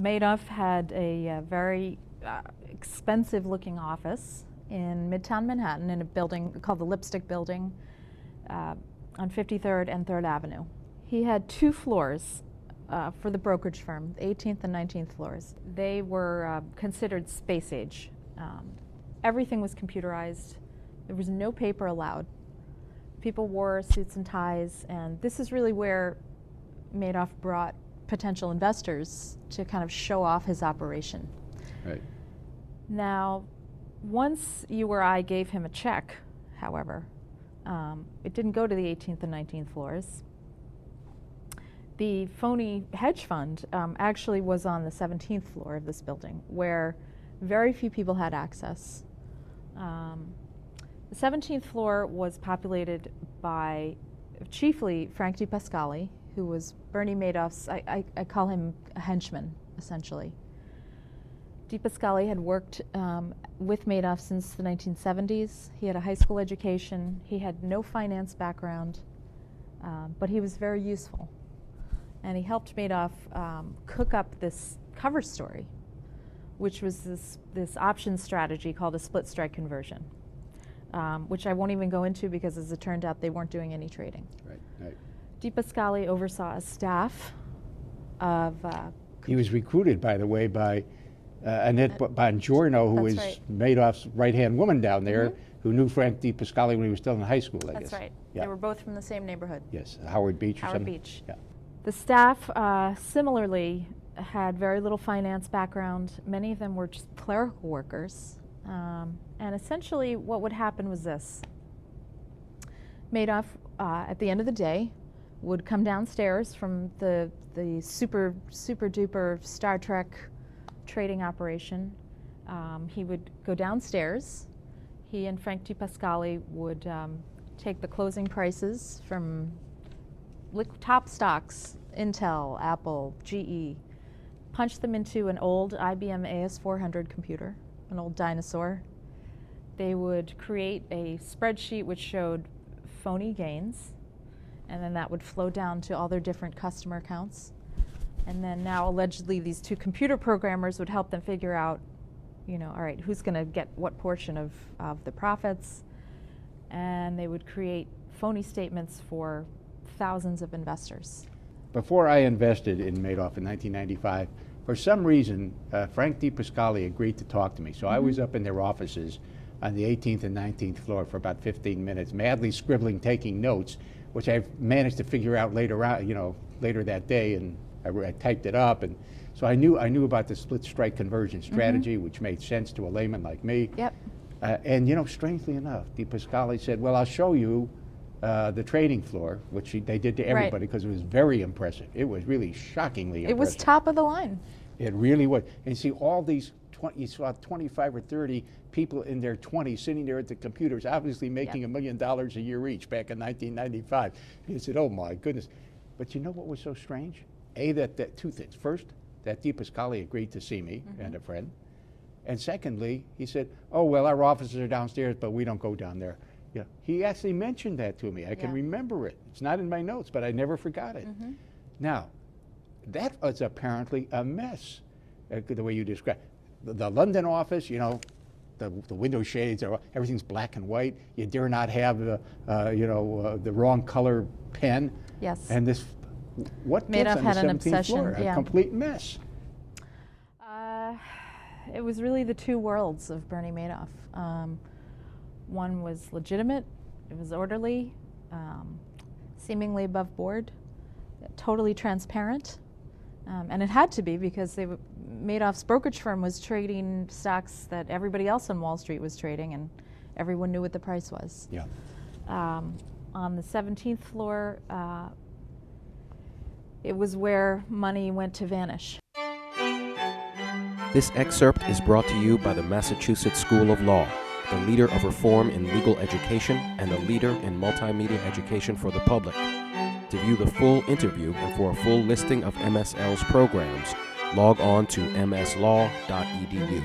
Madoff had a very expensive-looking office in Midtown Manhattan in a building called the Lipstick Building on 53rd and 3rd Avenue. He had 2 floors for the brokerage firm, the 18th and 19th floors. They were considered space age. Everything was computerized. There was no paper allowed. People wore suits and ties, and this is really where Madoff brought potential investors to kind of show off his operation. Right. Now, once you or I gave him a check, however, it didn't go to the 18th and 19th floors. The phony hedge fund actually was on the 17th floor of this building, where very few people had access. The 17th floor was populated by chiefly Frank DiPascali, who was Bernie Madoff's, I call him a henchman, essentially. DiPascali had worked with Madoff since the 1970s. He had a high school education. He had no finance background, but he was very useful. And he helped Madoff cook up this cover story, which was this option strategy called a split strike conversion, which I won't even go into because, as it turned out, they weren't doing any trading. Right, right. DiPascali oversaw a staff of... he was recruited, by the way, by Annette Bongiorno, who was right. Madoff's right-hand woman down there, who knew Frank DiPascali when he was still in high school, I guess. That's right. Yeah. They were both from the same neighborhood. Yes, Howard Beach or Howard something. Beach. Yeah. The staff, similarly, had very little finance background. Many of them were just clerical workers. And essentially what would happen was this. Madoff, at the end of the day, would come downstairs from the super duper Star Trek trading operation. He would go downstairs. He and Frank DiPascali would take the closing prices from top stocks, Intel, Apple, GE, punch them into an old IBM AS400 computer, an old dinosaur. They would create a spreadsheet which showed phony gains, and then that would flow down to all their different customer accounts. And then now allegedly these 2 computer programmers would help them figure out, all right, who's going to get what portion of the profits. And they would create phony statements for thousands of investors. Before I invested in Madoff in 1995, for some reason, Frank DiPascali agreed to talk to me. So I was up in their offices on the 18th and 19th floor for about 15 minutes, madly scribbling, taking notes, which I managed to figure out later that day, and I typed it up. And so I knew about the split strike conversion strategy, which made sense to a layman like me. Yep. And strangely enough, DiPascali said, well, I'll show you the trading floor, which they did to everybody because it was very impressive. It was really shockingly impressive. It was top of the line. It really was. And you see all these, you saw 25 or 30 people in their 20s sitting there at the computers, obviously making $1 million a year each back in 1995. He said, oh my goodness. But you know what was so strange? That 2 things. First, that DiPascali agreed to see me and a friend. And secondly, he said, oh, well, our offices are downstairs, but we don't go down there. Yeah, he actually mentioned that to me. I can remember it. It's not in my notes, but I never forgot it. Now, that was apparently a mess, the way you described. The London office, the window shades, everything's black and white. You dare not have the wrong color pen. Yes. And this, what Madoff gets on had the an 17th obsession. floor? A complete mess. It was really the 2 worlds of Bernie Madoff. One was legitimate, it was orderly, seemingly above board, totally transparent, and it had to be because Madoff's brokerage firm was trading stocks that everybody else on Wall Street was trading, and everyone knew what the price was. Yeah. On the 17th floor, it was where money went to vanish. This excerpt is brought to you by the Massachusetts School of Law, the leader of reform in legal education and a leader in multimedia education for the public. To view the full interview and for a full listing of MSL's programs, log on to mslaw.edu.